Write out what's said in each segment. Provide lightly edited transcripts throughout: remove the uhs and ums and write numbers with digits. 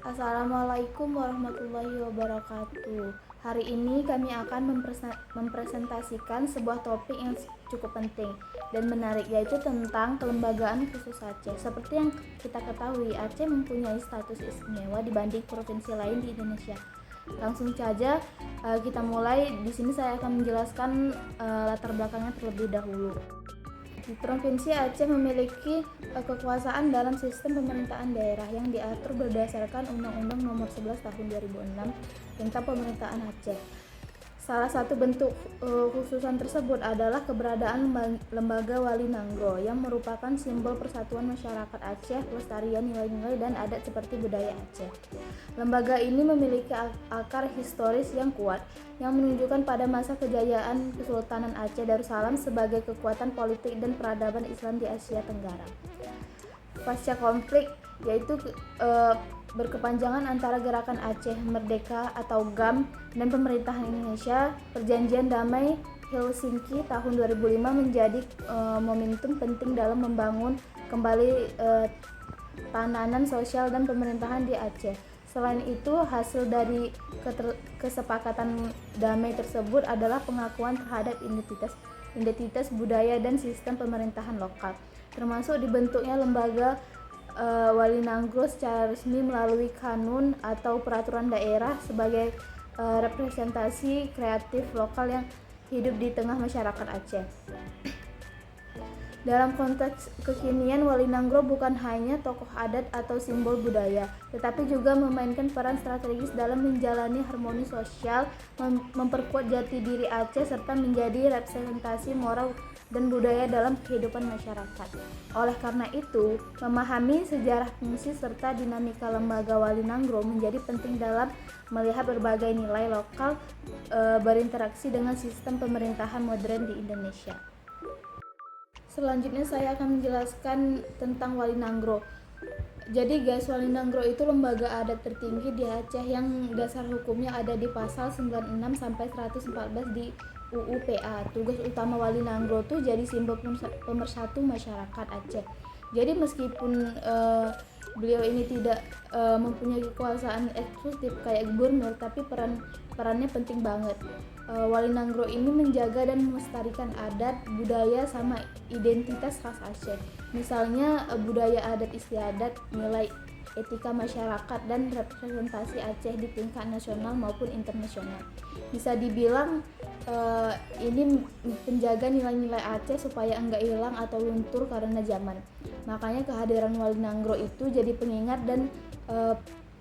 Assalamualaikum warahmatullahi wabarakatuh. Hari ini kami akan mempresentasikan sebuah topik yang cukup penting dan menarik, yaitu tentang kelembagaan khusus Aceh. Seperti yang kita ketahui, Aceh mempunyai status istimewa dibanding provinsi lain di Indonesia. Langsung saja kita mulai. Di sini saya akan menjelaskan latar belakangnya terlebih dahulu. Provinsi Aceh memiliki kekuasaan dalam sistem pemerintahan daerah yang diatur berdasarkan Undang-Undang Nomor 11 Tahun 2006 tentang Pemerintahan Aceh. Salah satu bentuk khususan tersebut adalah keberadaan Lembaga Wali Nanggro yang merupakan simbol persatuan masyarakat Aceh, pelestarian nilai-nilai dan adat seperti budaya Aceh. Lembaga ini memiliki akar historis yang kuat yang menunjukkan pada masa kejayaan Kesultanan Aceh Darussalam sebagai kekuatan politik dan peradaban Islam di Asia Tenggara. Pasca konflik, yaitu berkepanjangan antara Gerakan Aceh Merdeka atau GAM dan pemerintahan Indonesia, Perjanjian Damai Helsinki tahun 2005 menjadi momentum penting dalam membangun kembali tatanan sosial dan pemerintahan di Aceh. Selain itu, hasil dari kesepakatan damai tersebut adalah pengakuan terhadap identitas budaya dan sistem pemerintahan lokal, termasuk dibentuknya lembaga Wali Nanggro secara resmi melalui kanun atau peraturan daerah sebagai representasi kreatif lokal yang hidup di tengah masyarakat Aceh. Dalam konteks kekinian, Wali Nanggro bukan hanya tokoh adat atau simbol budaya, tetapi juga memainkan peran strategis dalam menjalani harmoni sosial, memperkuat jati diri Aceh, serta menjadi representasi moral dan budaya dalam kehidupan masyarakat. Oleh karena itu, memahami sejarah, fungsi, serta dinamika lembaga Wali Nanggro menjadi penting dalam melihat berbagai nilai lokal berinteraksi dengan sistem pemerintahan modern di Indonesia. Selanjutnya saya akan menjelaskan tentang Wali Nanggro. Jadi guys, Wali Nanggro itu lembaga adat tertinggi di Aceh yang dasar hukumnya ada di pasal 96 sampai 114 di UU PA. Tugas utama Wali Nanggro itu jadi simbol pemersatu masyarakat Aceh. Jadi meskipun beliau ini tidak mempunyai kekuasaan eksklusif kayak gubernur, tapi perannya penting banget. Wali Nanggro ini menjaga dan melestarikan adat, budaya, sama identitas khas Aceh. Misalnya budaya adat istiadat, nilai etika masyarakat, dan representasi Aceh di tingkat nasional maupun internasional. Bisa dibilang ini penjaga nilai-nilai Aceh supaya enggak hilang atau luntur karena zaman. Makanya kehadiran Wali Nanggro itu jadi pengingat dan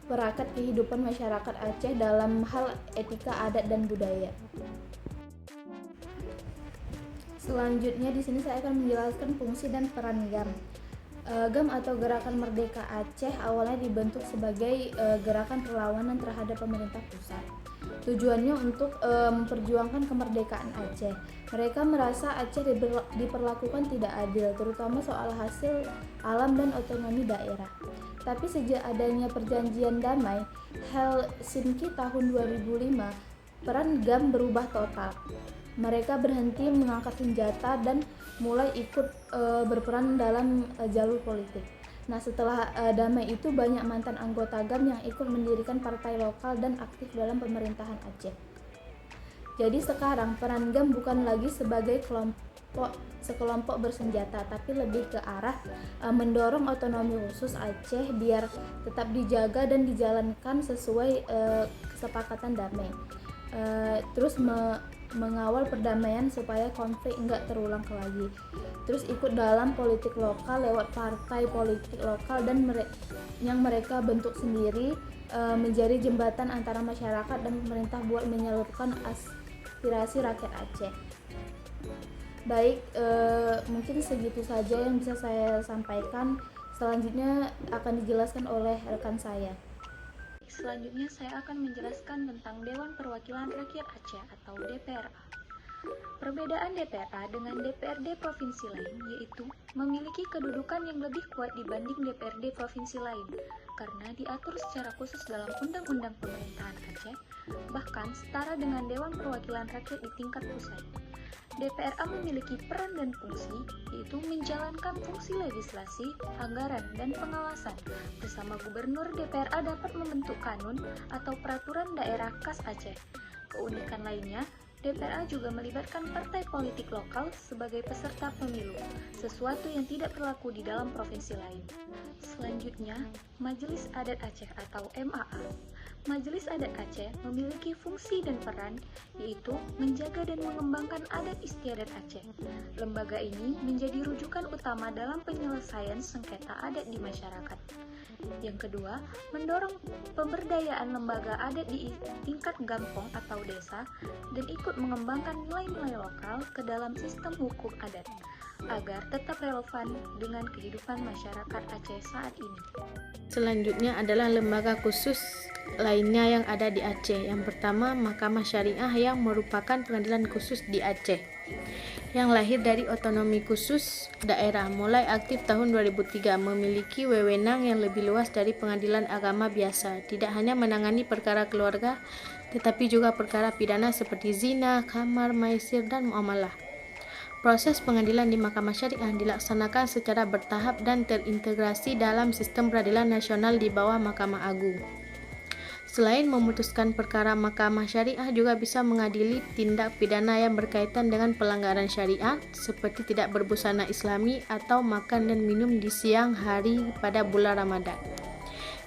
perakat kehidupan masyarakat Aceh dalam hal etika adat dan budaya. Selanjutnya di sini saya akan menjelaskan fungsi dan peran GAM. GAM atau Gerakan Merdeka Aceh awalnya dibentuk sebagai gerakan perlawanan terhadap pemerintah pusat. Tujuannya untuk memperjuangkan kemerdekaan Aceh. Mereka merasa Aceh diperlakukan tidak adil, terutama soal hasil alam dan otonomi daerah. Tapi sejak adanya perjanjian damai Helsinki tahun 2005, peran GAM berubah total. Mereka berhenti mengangkat senjata dan mulai ikut berperan dalam jalur politik. Nah, setelah damai itu banyak mantan anggota GAM yang ikut mendirikan partai lokal dan aktif dalam pemerintahan Aceh. Jadi sekarang peran GAM bukan lagi sebagai sekelompok bersenjata, tapi lebih ke arah mendorong otonomi khusus Aceh biar tetap dijaga dan dijalankan sesuai kesepakatan damai. Terus mengawal perdamaian supaya konflik enggak terulang lagi. Terus ikut dalam politik lokal lewat partai politik lokal dan yang mereka bentuk sendiri, menjadi jembatan antara masyarakat dan pemerintah buat menyalurkan aspirasi rakyat Aceh. Baik, mungkin segitu saja yang bisa saya sampaikan. Selanjutnya akan dijelaskan oleh rekan saya. Selanjutnya saya akan menjelaskan tentang Dewan Perwakilan Rakyat Aceh atau DPRA. Perbedaan DPRA dengan DPRD provinsi lain yaitu memiliki kedudukan yang lebih kuat dibanding DPRD provinsi lain karena diatur secara khusus dalam Undang-Undang Pemerintahan Aceh, bahkan setara dengan Dewan Perwakilan Rakyat di tingkat pusat. DPRA memiliki peran dan fungsi, yaitu menjalankan fungsi legislasi, anggaran, dan pengawasan. Bersama Gubernur, DPRA dapat membentuk kanun atau peraturan daerah khas Aceh. Keunikan lainnya, DPRA juga melibatkan partai politik lokal sebagai peserta pemilu, sesuatu yang tidak berlaku di dalam provinsi lain. Selanjutnya, Majelis Adat Aceh atau MAA. Majelis Adat Aceh memiliki fungsi dan peran, yaitu menjaga dan mengembangkan adat istiadat Aceh. Lembaga ini menjadi rujukan utama dalam penyelesaian sengketa adat di masyarakat. Yang kedua, mendorong pemberdayaan lembaga adat di tingkat gampong atau desa dan ikut mengembangkan nilai-nilai lokal ke dalam sistem hukum adat agar tetap relevan dengan kehidupan masyarakat Aceh saat ini. Selanjutnya adalah lembaga khusus lainnya yang ada di Aceh. Yang pertama, Mahkamah Syariah yang merupakan pengadilan khusus di Aceh yang lahir dari otonomi khusus daerah mulai aktif tahun 2003, memiliki wewenang yang lebih luas dari pengadilan agama biasa, tidak hanya menangani perkara keluarga tetapi juga perkara pidana seperti zina, khamar, maisir, dan muamalah. Proses pengadilan di Mahkamah Syariah dilaksanakan secara bertahap dan terintegrasi dalam sistem peradilan nasional di bawah Mahkamah Agung. Selain memutuskan perkara, Mahkamah Syariah juga bisa mengadili tindak pidana yang berkaitan dengan pelanggaran syariat seperti tidak berbusana Islami atau makan dan minum di siang hari pada bulan Ramadan.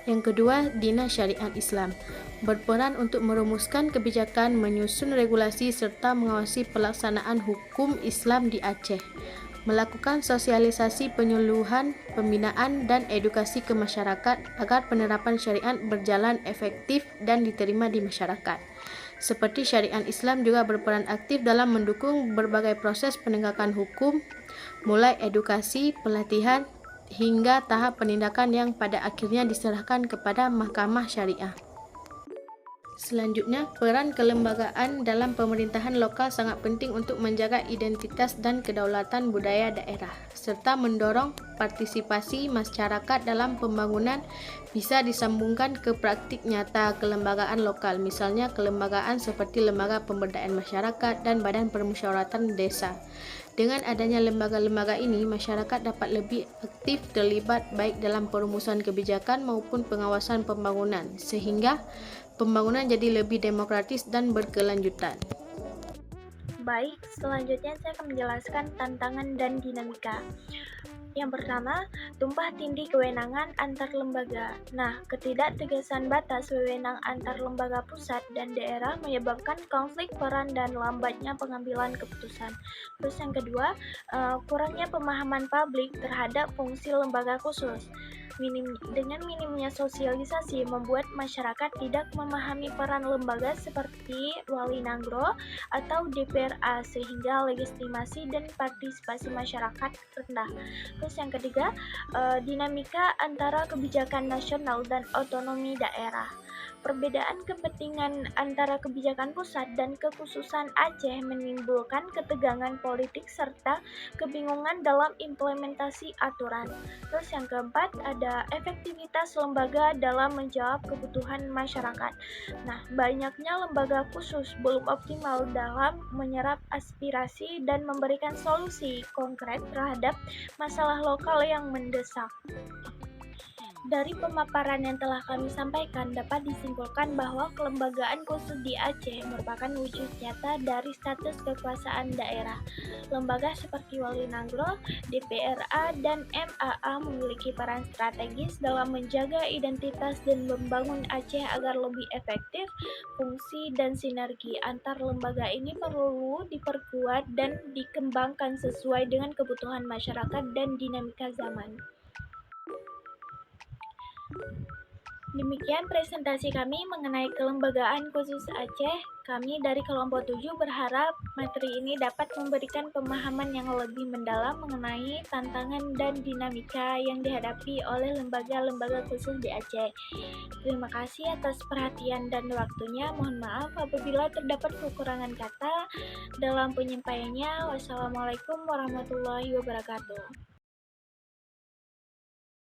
Yang kedua, Dinas Syariat Islam berperan untuk merumuskan kebijakan, menyusun regulasi serta mengawasi pelaksanaan hukum Islam di Aceh, melakukan sosialisasi penyuluhan, pembinaan, dan edukasi ke masyarakat agar penerapan syariat berjalan efektif dan diterima di masyarakat. Seperti Syariat Islam juga berperan aktif dalam mendukung berbagai proses penegakan hukum, mulai edukasi, pelatihan, hingga tahap penindakan yang pada akhirnya diserahkan kepada Mahkamah Syariah. Selanjutnya, peran kelembagaan dalam pemerintahan lokal sangat penting untuk menjaga identitas dan kedaulatan budaya daerah, serta mendorong partisipasi masyarakat dalam pembangunan bisa disambungkan ke praktik nyata kelembagaan lokal, misalnya kelembagaan seperti Lembaga Pemberdayaan Masyarakat dan Badan Permusyawaratan Desa. Dengan adanya lembaga-lembaga ini, masyarakat dapat lebih aktif terlibat baik dalam perumusan kebijakan maupun pengawasan pembangunan, sehingga pembangunan jadi lebih demokratis dan berkelanjutan. Baik, selanjutnya saya akan menjelaskan tantangan dan dinamika. Yang pertama, tumpah tindih kewenangan antar lembaga. Nah, ketidaktegasan batas wewenang antar lembaga pusat dan daerah menyebabkan konflik peran dan lambatnya pengambilan keputusan. Terus yang kedua, kurangnya pemahaman publik terhadap fungsi lembaga khusus. Dengan minimnya sosialisasi membuat masyarakat tidak memahami peran lembaga seperti Wali Nagro atau DPRA sehingga legitimasi dan partisipasi masyarakat rendah. Terus yang ketiga, dinamika antara kebijakan nasional dan otonomi daerah. Perbedaan kepentingan antara kebijakan pusat dan kekhususan Aceh menimbulkan ketegangan politik serta kebingungan dalam implementasi aturan. Terus yang keempat, ada efektivitas lembaga dalam menjawab kebutuhan masyarakat. Nah, banyaknya lembaga khusus belum optimal dalam menyerap aspirasi dan memberikan solusi konkret terhadap masalah lokal yang mendesak. Dari pemaparan yang telah kami sampaikan, dapat disimpulkan bahwa kelembagaan khusus di Aceh merupakan wujud nyata dari status kekuasaan daerah. Lembaga seperti Wali Nagro, DPRA, dan MAA memiliki peran strategis dalam menjaga identitas dan membangun Aceh agar lebih efektif. Fungsi dan sinergi antar lembaga ini perlu diperkuat dan dikembangkan sesuai dengan kebutuhan masyarakat dan dinamika zaman. Demikian presentasi kami mengenai kelembagaan khusus Aceh. Kami dari kelompok 7 berharap materi ini dapat memberikan pemahaman yang lebih mendalam mengenai tantangan dan dinamika yang dihadapi oleh lembaga-lembaga khusus di Aceh. Terima kasih atas perhatian dan waktunya. Mohon maaf apabila terdapat kekurangan kata dalam penyampaiannya. Wassalamualaikum warahmatullahi wabarakatuh.